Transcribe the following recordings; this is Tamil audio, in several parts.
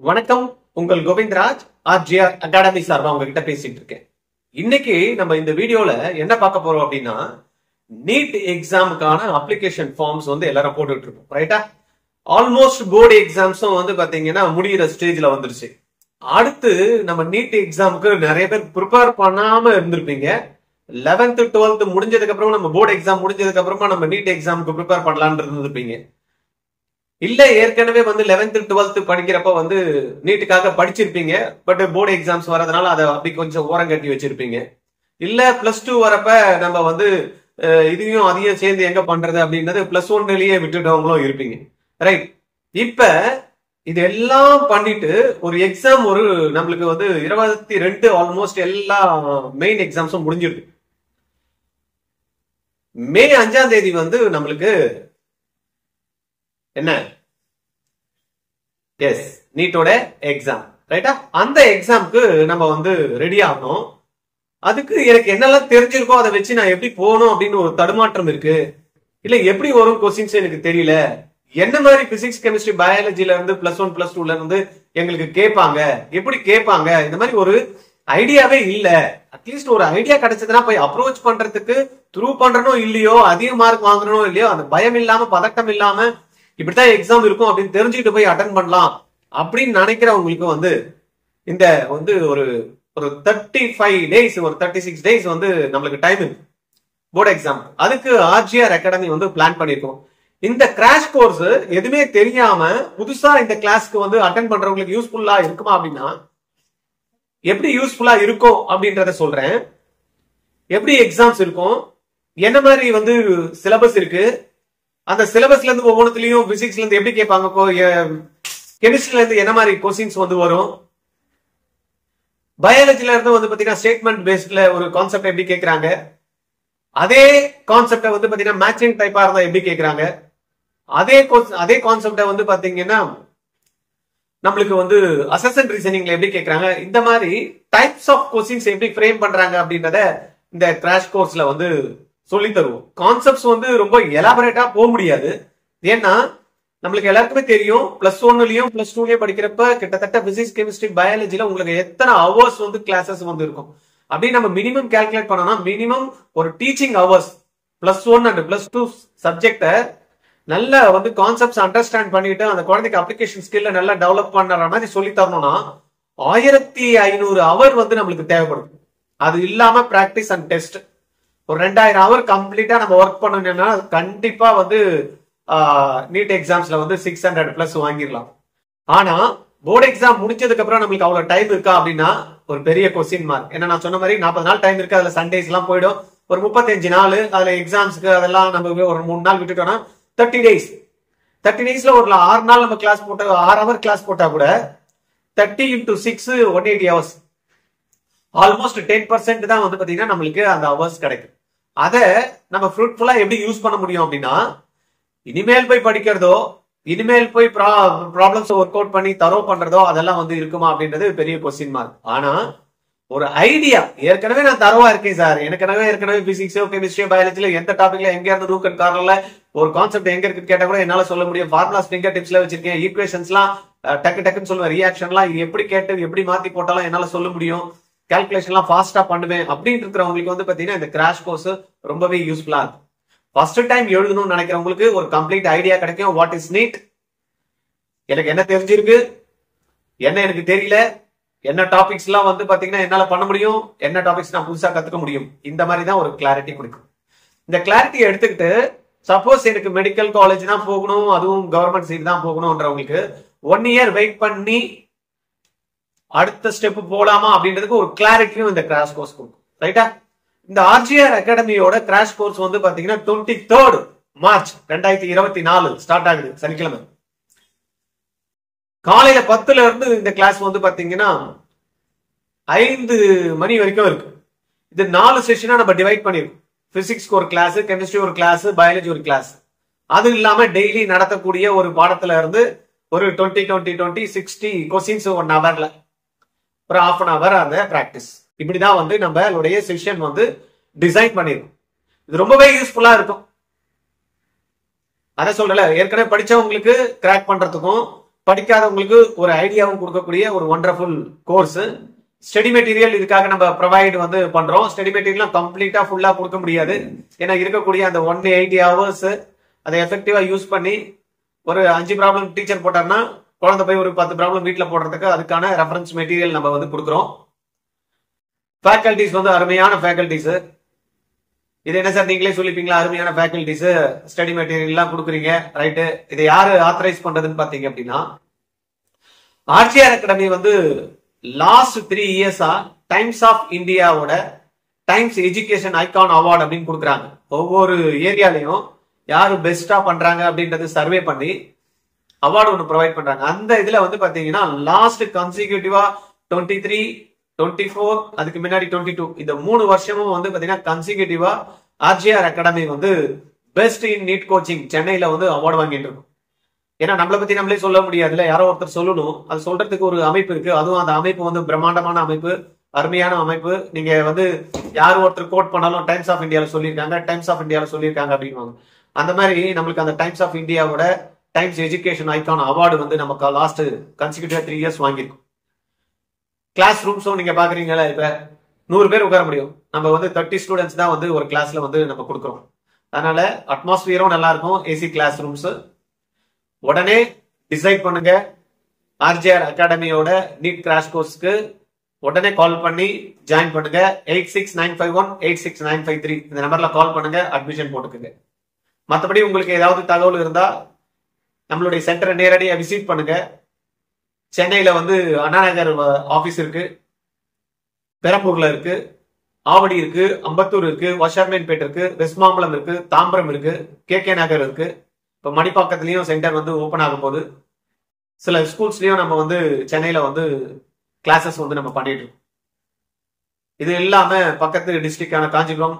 வணக்கம். உங்கள் கோவிந்தராஜ் ஆர்ஜிஆர் அகாடமி சார்பா உங்ககிட்ட பேசிட்டு இருக்கேன். இன்னைக்கு நம்ம இந்த வீடியோல என்ன பார்க்க போறோம் அப்படின்னா, நீட் எக்ஸாமுக்கான அப்ளிகேஷன் ஃபார்ம்ஸ் எல்லாரும் போட்டுட்டு இருக்கோம். ரைட்டா? ஆல்மோஸ்ட் போர்டு எக்ஸாம்ஸும் பாத்தீங்கன்னா முடிகிற ஸ்டேஜ்ல வந்துருச்சு. அடுத்து நம்ம நீட் எக்ஸாமுக்கு நிறைய பேர் ப்ரிப்பேர் பண்ணாம இருந்திருப்பீங்க. 11th 12th முடிஞ்சதுக்கு அப்புறம் நம்ம போர்டு எக்ஸாம் முடிஞ்சதுக்கு அப்புறமா நம்ம நீட் எக்ஸாமுக்கு ப்ரிப்பேர் பண்ணலாம்னு இருந்திருப்பீங்க. இல்ல ஏற்கனவே 11th 12th படிக்கிறப்ப நீட்டுக்காக படிச்சிருப்பீங்க. பட் போர்டு எக்ஸாம்ஸ் வரதுனால அதை அப்படி கொஞ்சம் ஓரம் கட்டி வச்சிருப்பீங்க. இல்ல +2 வரப்ப நம்ம இதையும் அதையும் சேர்ந்து எங்க பண்றது அப்படின்றது +1லயே விட்டுட்டவங்களும் இருப்பீங்க. ரைட். இப்ப இதெல்லாம் பண்ணிட்டு ஒரு எக்ஸாம் நம்மளுக்கு 22 ஆல்மோஸ்ட் எல்லா மெயின் எக்ஸாம்ஸும் முடிஞ்சிருக்கு. மே 5ஆம் தேதி நம்மளுக்கு என்ன எஸ் நீட்டோட எக்ஸாம். ரைட்டா? அந்த எக்ஸாம்க்கு நம்ம ரெடி ஆகணும். அதுக்கு எனக்கு என்னெல்லாம் தெரிஞ்சிருக்கோ அதை வச்சு நான் எப்படி போகணும் அப்படின்னு ஒரு தடுமாற்றம் இருக்கு. இல்ல எப்படி வரும் கொஸ்டின்ஸ் எனக்கு தெரியல. என்ன மாதிரி பிசிக்ஸ் கெமிஸ்ட்ரி பயாலஜில இருந்து +1 +2ல இருந்து எங்களுக்கு கேட்பாங்க, எப்படி கேட்பாங்க, இந்த மாதிரி ஒரு ஐடியாவே இல்ல. அட்லீஸ்ட் ஒரு ஐடியா கிடைச்சதுன்னா போய் அப்ரோச் பண்றதுக்கு த்ரூ பண்றனோ இல்லையோ, அதிக மார்க் வாங்குறனோ இல்லையோ, அந்த பயம் இல்லாம பதட்டம் இல்லாம இப்படித்தான் எக்ஸாம் இருக்கும் அப்படின்னு தெரிஞ்சுக்கிட்டு போய் அட்டன் பண்ணலாம் அப்படின்னு நினைக்கிறவங்களுக்கு இந்த ஒரு 35 டேஸ், ஒரு 36 டேஸ் நம்மளுக்கு டைம் இருக்கு போர்டு எக்ஸாம். அதுக்கு ஆர்ஜிஆர் அகாடமி பிளான் பண்ணிருக்கோம். இந்த கிராஷ் கோர்ஸ் எதுவுமே தெரியாம புதுசா இந்த கிளாஸ்க்கு அட்டன் பண்றவங்களுக்கு யூஸ்ஃபுல்லா இருக்குமா அப்படின்னா, எப்படி யூஸ்ஃபுல்லா இருக்கும் அப்படின்றத சொல்றேன். எப்படி எக்ஸாம்ஸ் இருக்கும், என்ன மாதிரி சிலபஸ் இருக்கு, அந்த சிலபஸ்ல இருந்து ஒவ்வொன்றுலயும் பிசிக்ஸ்ல இருந்து எப்படி கேட்பாங்க, கெமிஸ்ட்ரில இருந்து என்ன மாதிரி கொஸ்டின்ஸ் வரும், பயாலஜில இருந்து பாத்தீங்கன்னா ஸ்டேட்மெண்ட் பேஸ்ட்ல ஒரு கான்செப்ட் எப்படி கேட்கறாங்க, அதே கான்செப்ட பாத்தீங்கன்னா மேட்சிங் டைப்பா இருந்தா எப்படி கேட்கறாங்க, அதே கான்செப்ட பாத்தீங்கன்னா நம்மளுக்கு அசெஷன் ரீசனிங்ல எப்படி கேட்கறாங்க, இந்த மாதிரி டைப்ஸ் ஆஃப் கொஸ்டின்ஸ் எப்படி ஃப்ரேம் பண்றாங்க அப்படின்றத இந்த கிராஷ் கோர்ஸ்ல சொல்லி தருவோம். கான்செப்ட்ஸ் ரொம்ப எலாபரேட்டா போக முடியாது. ஏன்னா நம்மளுக்கு எல்லாருக்குமே தெரியும், +1லயும் +2லயும் படிக்கிறப்ப கிட்டத்தட்ட பிசிக்ஸ் கெமிஸ்ட்ரி பயாலஜில உங்களுக்கு எத்தனை ஹவர்ஸ் கிளாஸஸ் இருக்கும் அப்படின்னு நம்ம மினிமம் கால்குலேட் பண்ணோம்னா, மினிமம் ஒரு டீச்சிங் ஹவர்ஸ் +1 and +2 சப்ஜெக்ட நல்லா கான்செப்ட்ஸ் அண்டர்ஸ்டாண்ட் பண்ணிட்டு அந்த குழந்தைக்கு அப்ளிகேஷன் ஸ்கில்ல நல்லா டெவலப் பண்ற மாதிரி சொல்லி தரணும்னா 1500 ஹவர் நம்மளுக்கு தேவைப்படும். அது இல்லாம பிராக்டிஸ் அண்ட் டெஸ்ட் ஒரு 2000 ஹவர் கம்ப்ளீட்டா நம்ம ஒர்க் பண்ணணும்னா கண்டிப்பா நீட் எக்ஸாம்ஸ்ல 600+ வாங்கிடலாம். ஆனா போர்டு எக்ஸாம் முடிச்சதுக்கு அப்புறம் நம்மளுக்கு அவ்வளவு டைம் இருக்கா அப்படின்னா ஒரு பெரிய கொஸ்டின் மார்க். ஏன்னா நான் சொன்ன மாதிரி 40 நாள் டைம் இருக்கு. அதுல சண்டேஸ் எல்லாம் போயிடும். ஒரு 35 நாள் அதுல எக்ஸாம்ஸ்க்கு அதெல்லாம் நம்ம ஒரு 3 நாள் விட்டுட்டோம்னா 30 டேஸ். 30 டேஸ்ல ஒரு 6 நாள் நம்ம கிளாஸ் போட்டா 6 ஹவர் கிளாஸ் போட்டா கூட 30 × 6 180 ஹவர்ஸ். ஆல்மோஸ்ட் 10% தான் பாத்தீங்கன்னா நம்மளுக்கு அந்த ஹவர்ஸ் கிடைக்கும். அதை நம்ம ஃப்ரூட்ஃபுல்லா எப்படி யூஸ் பண்ண முடியும் அப்படின்னா, இனிமேல் போய் படிக்கிறதோ, இனிமேல் போய் ப்ராப்ளம்ஸ் ஒர்க் அவுட் பண்ணி தரோ பண்றதோ அதெல்லாம் இருக்குமா அப்படின்றது பெரிய கொஸ்டின் மார்க். ஆனா ஒரு ஐடியா, ஏற்கனவே நான் தரவா இருக்கேன் சார், ஏற்கனவே பிசிக்ஸோ கெமிஸ்ட்ரியோ பயாலஜில எந்த டாபிக்ல எங்க இருந்து ரூக் அண்ட் கார்னர்ல ஒரு கான்செப்ட் எங்க இருக்கு கேட்டா கூட என்னால சொல்ல முடியும். ஃபார்முலாஸ் ஃபிங்கர் டிப்ஸ்ல வச்சிருக்கேன். ஈக்குவேஷன்ஸ் எல்லாம் டக்குன்னு சொல்லுவேன். ரியாக்ஷன்லாம் எப்படி கேட்டு எப்படி மாத்தி போட்டாலும் என்னால சொல்ல முடியும். கால்குலேஷன்லாம் ஃபாஸ்டா பண்ணுவேன் அப்படின்னு இருக்கிறவங்களுக்கு பாத்தீங்கன்னா இந்த கிராஷ் கோர்ஸ் ரொம்பவே யூஸ்ஃபுல்லா இருக்கும். ஃபர்ஸ்ட் டைம் எழுதணும்னு நினைக்கிறவங்களுக்கு ஒரு கம்ப்ளீட் ஐடியா கிடைக்கும். வாட் இஸ் நீட், எனக்கு என்ன தெரிஞ்சிருக்கு, என்ன எனக்கு தெரியல, என்ன டாபிக்ஸ் எல்லாம் பாத்தீங்கன்னா என்னால பண்ண முடியும், என்ன டாபிக்ஸ் நான் புதுசா கத்துக்க முடியும், இந்த மாதிரி தான் ஒரு கிளாரிட்டி கொடுக்கும். இந்த கிளாரிட்டியை எடுத்துக்கிட்டு சப்போஸ் எனக்கு மெடிக்கல் காலேஜ் தான் போகணும், அதுவும் கவர்மெண்ட் சீட் தான் போகணும்ன்றவங்களுக்கு 1 இயர் வெயிட் பண்ணி அடுத்த ஸ்டெப் போலாமா அப்படின்றதுக்கு ஒரு கிளாரிட்டியும் இந்த கிராஷ் கோர்ஸ் கொடுக்கும். ரைட்டா? இந்த ஆர்ஜிஆர் அகாடமியோட கிராஷ் கோர்ஸ் பாத்தீங்கன்னா 23rd மார்ச் 2024 ஸ்டார்ட் ஆகுது. சனிக்கிழமை காலையில 10ல இருந்து இந்த கிளாஸ் பாத்தீங்கன்னா 5 மணி வரைக்கும் இருக்கு. இது 4 செஷனா நம்ம டிவைட் பண்ணிருக்கோம். பிசிக்ஸ்க்கு ஒரு கிளாஸ், கெமிஸ்ட்ரி ஒரு கிளாஸ், பயாலஜி ஒரு கிளாஸ். அது இல்லாம டெய்லி நடத்தக்கூடிய ஒரு பாடத்துல இருந்து ஒரு 20 60 கொஸ்டின்ஸ் 1 ஹவர்ல ஒரு 1/2 hour அந்த பிராக்டிஸ். இப்படிதான் நம்மளுடைய செஷன் டிசைன் பண்ணிருக்கோம். இது ரொம்பவே யூஸ்ஃபுல்லா இருக்கும். அதை சொல்லல, ஏற்கனவே படிச்சவங்களுக்கு கிராக் பண்றதுக்கும் படிக்காதவங்களுக்கு ஒரு ஐடியாவும் கொடுக்கக்கூடிய ஒரு ஒண்டர்ஃபுல் கோர்ஸ். ஸ்டடி மெட்டீரியல் இதுக்காக நம்ம ப்ரொவைட் வந்து பண்றோம். ஸ்டடி மெட்டீரியல் கம்ப்ளீட்டா ஃபுல்லா கொடுக்க முடியாது. ஏன்னா இருக்கக்கூடிய அந்த 180 hours அதை எஃபெக்டிவா யூஸ் பண்ணி ஒரு 5 ப்ராப்ளம் டீச்சர் போட்டாருன்னா குழந்தை போய் ஒரு 10 ப்ராப்ளம் வீட்டுல போடுறதுக்கு அதுக்கான ரெஃபரன்ஸ் மெட்டீரியல் நம்ம வந்து கொடுக்குறோம். ஃபேக்கல்டிஸ் வந்து அருமையான ஃபேக்கல்டிஸ். இது என்ன சார் நீங்களே சொல்லிப்பீங்களா, அருமையான ஃபேக்கல்டிஸ் ஸ்டடி மெட்டீரியல் எல்லாம் கொடுக்குறீங்க, ரைட்டு. இதை யாரு ஆத்தரைஸ் பண்றதுன்னு பாத்தீங்க அப்படின்னா, ஆர்ஜிஆர் அகாடமி வந்து லாஸ்ட் 3 இயர்ஸா டைம்ஸ் ஆஃப் இந்தியாவோட டைம்ஸ் எஜுகேஷன் ஐகான் அவார்டு அப்படின்னு கொடுக்குறாங்க. ஒவ்வொரு ஏரியாலையும் யாரு பெஸ்டா பண்றாங்க அப்படின்றது சர்வே பண்ணி அவார்டு ஒன்று ப்ரொவைட் பண்றாங்க. அந்த இதுல வந்து பாத்தீங்கன்னா லாஸ்ட் கன்சிக்யூட்டிவா 23, 24, அதுக்கு முன்னாடி 22, இந்த 3 வருஷமும் வந்து பாத்தீங்கன்னா கன்சிக்யூட்டிவா ஆர்ஜிஆர் அகாடமி வந்து பெஸ்ட் இன் நீட் கோச்சிங் சென்னையில வந்து அவார்டு வாங்கிட்டு இருக்கும். ஏன்னா நம்மளை பத்தி நம்மளே சொல்ல முடியாதுல்ல, யாரோ ஒருத்தர் சொல்லணும். அது சொல்றதுக்கு ஒரு அமைப்பு இருக்கு. அதுவும் அந்த அமைப்பு வந்து பிரம்மாண்டமான அமைப்பு, அருமையான அமைப்பு. நீங்க வந்து யார் ஒருத்தர் கோட் பண்ணாலும் டைம்ஸ் ஆஃப் இந்தியாவில் சொல்லியிருக்காங்க, டைம்ஸ் ஆஃப் இந்தியாவில் சொல்லியிருக்காங்க அப்படின்வாங்க. அந்த மாதிரி நம்மளுக்கு அந்த டைம்ஸ் ஆஃப் இந்தியாவோட டைம்ஸ் எஜுகேஷன் ஐகான் அவார்டு வந்து நமக்கு லாஸ்ட் கன்சிக்யூட்டிவா 3 இயர்ஸ் வாங்கியிருக்கும். கிளாஸ் ரூம்ஸும் நீங்க பாக்குறீங்களா, இப்ப 100 பேர் உட்கார முடியும். நம்ம வந்து 30 ஸ்டூடெண்ட்ஸ் தான் வந்து ஒரு கிளாஸ்ல வந்து நம்ம கொடுக்குறோம். அதனால அட்மாஸ்பியரும் நல்லா இருக்கும். AC class rooms. உடனே டிசைட் பண்ணுங்க, ஆர்ஜிஆர் அகாடமியோட நீட் கிராஷ் கோர்ஸ்க்கு உடனே கால் பண்ணி ஜாயின் பண்ணுங்க. 8695186953 இந்த நம்பர்ல கால் பண்ணுங்க, அட்மிஷன் போட்டுக்குங்க. மற்றபடி உங்களுக்கு ஏதாவது தகவல் இருந்தா நம்மளுடைய சென்டரை நேரடியாக விசிட் பண்ணுங்க. சென்னையில வந்து அண்ணா நகர் ஆபீஸ் இருக்கு, பெரம்பூர்ல இருக்கு, ஆவடி இருக்கு, அம்பத்தூர் இருக்கு, வஷார்மேன்பேட் இருக்கு, வெஸ்ட் மாம்பலம் இருக்கு, தாம்பரம் இருக்கு, கே நகர் இருக்கு. இப்ப மணிப்பாக்கத்துலயும் சென்டர் வந்து ஓபன் ஆகும் போது சில ஸ்கூல்ஸ்லயும் நம்ம வந்து சென்னையில வந்து கிளாஸஸ் வந்து நம்ம பண்ணிட்டு இருக்கோம். இது இல்லாம பக்கத்து டிஸ்ட்ரிக்டான காஞ்சிபுரம்,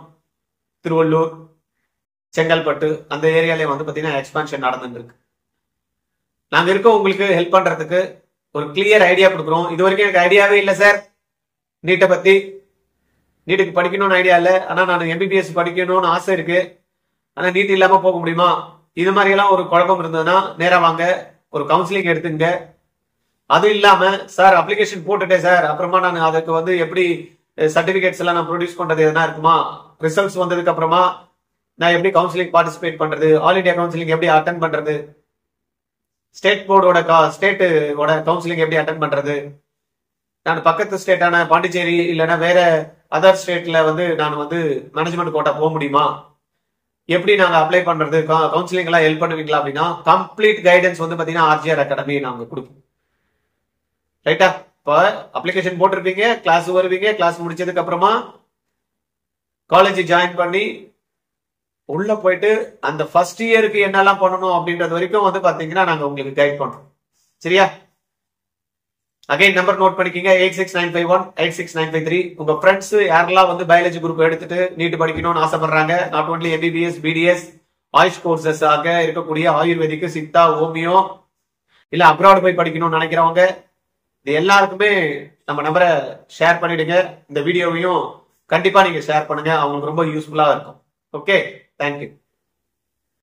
திருவள்ளூர், செங்கல்பட்டு அந்த ஏரியாலே வந்து பாத்தீங்கன்னா எக்ஸ்பான்ஷன் நடந்துட்டு இருக்கு. நாங்க இருக்கோம் உங்களுக்கு ஹெல்ப் பண்றதுக்கு. ஒரு கிளியர் ஐடியா கொடுக்குறோம். இது வரைக்கும் எனக்கு ஐடியாவே இல்லை சார் நீட்டை பத்தி. நீட்டுக்கு படிக்கணும்னு ஐடியா இல்லை, ஆனா நான் எம்பிபிஎஸ் படிக்கணும்னு ஆசை இருக்கு, ஆனா நீட் இல்லாம போக முடியுமா, இது மாதிரி எல்லாம் ஒரு குழப்பம் இருந்ததுன்னா நேரா வாங்க, ஒரு கவுன்சிலிங் எடுத்துங்க. அது இல்லாம சார் அப்ளிகேஷன் போட்டுட்டேன் சார், அப்புறமா நான் அதுக்கு வந்து எப்படி சர்டிபிகேட்ஸ் எல்லாம் நான் ப்ரொடியூஸ் பண்றது எதனா இருக்குமா, ரிசல்ட்ஸ் வந்ததுக்கு அப்புறமா நான் எப்படி கவுன்சிலிங் பார்ட்டிசிபேட் பண்றது, ஆல் இண்டியா கவுன்சிலிங் எப்படி அட்டன் பண்றது, ஸ்டேட் போர்டோட ஸ்டேட்டோட கவுன்சிலிங் எப்படி அட்டன் பண்றது, நான் பக்கத்து ஸ்டேட்டான பாண்டிச்சேரி இல்லைன்னா வேற அதர் ஸ்டேட்ல வந்து நான் வந்து மேனேஜ்மெண்ட் கோட்டா போக முடியுமா, எப்படி நாங்க அப்ளை பண்றது, கவுன்சிலிங் எல்லாம் ஹெல்ப் பண்ணுவீங்களா அப்படின்னா கம்ப்ளீட் கைடன்ஸ் வந்து பாத்தீங்கன்னா ஆர்ஜிஆர் அகாடமி நாங்க கொடுப்போம். ரைட்டா? இப்ப அப்ளிகேஷன் போட்டிருப்பீங்க, கிளாஸ் வருவீங்க, கிளாஸ் முடிச்சதுக்கு அப்புறமா காலேஜ் ஜாயின் பண்ணி உள்ள போயிட்டு அந்த ஃபர்ஸ்ட் இயருக்கு என்னெல்லாம் பண்ணணும் அப்படின்றது வரைக்கும் வந்து பாத்தீங்கன்னா நாங்க உங்களுக்கு கைட் பண்றோம். சரியா? அகைன் நம்பர் நோட் பண்ணிக்கீங்க, 8695186953. உங்க ஃப்ரெண்ட்ஸ் யாரெல்லாம் வந்து பயாலஜி குரூப் எடுத்துட்டு நீட் படிக்கணும்னு ஆசைப்படுறாங்க, not only MBBS, BDS, AYUSH courses ஆக இருக்கக்கூடிய ஆயுர்வேதிக், சித்தா, ஹோமியோ, இல்ல அப்ராட் போய் படிக்கணும்னு நினைக்கிறவங்க, இது எல்லாருக்குமே நம்ம நம்பரை ஷேர் பண்ணிடுங்க. இந்த வீடியோவையும் கண்டிப்பா நீங்க ஷேர் பண்ணுங்க, அவங்களுக்கு ரொம்ப யூஸ்ஃபுல்லா இருக்கும். Okay, thank you.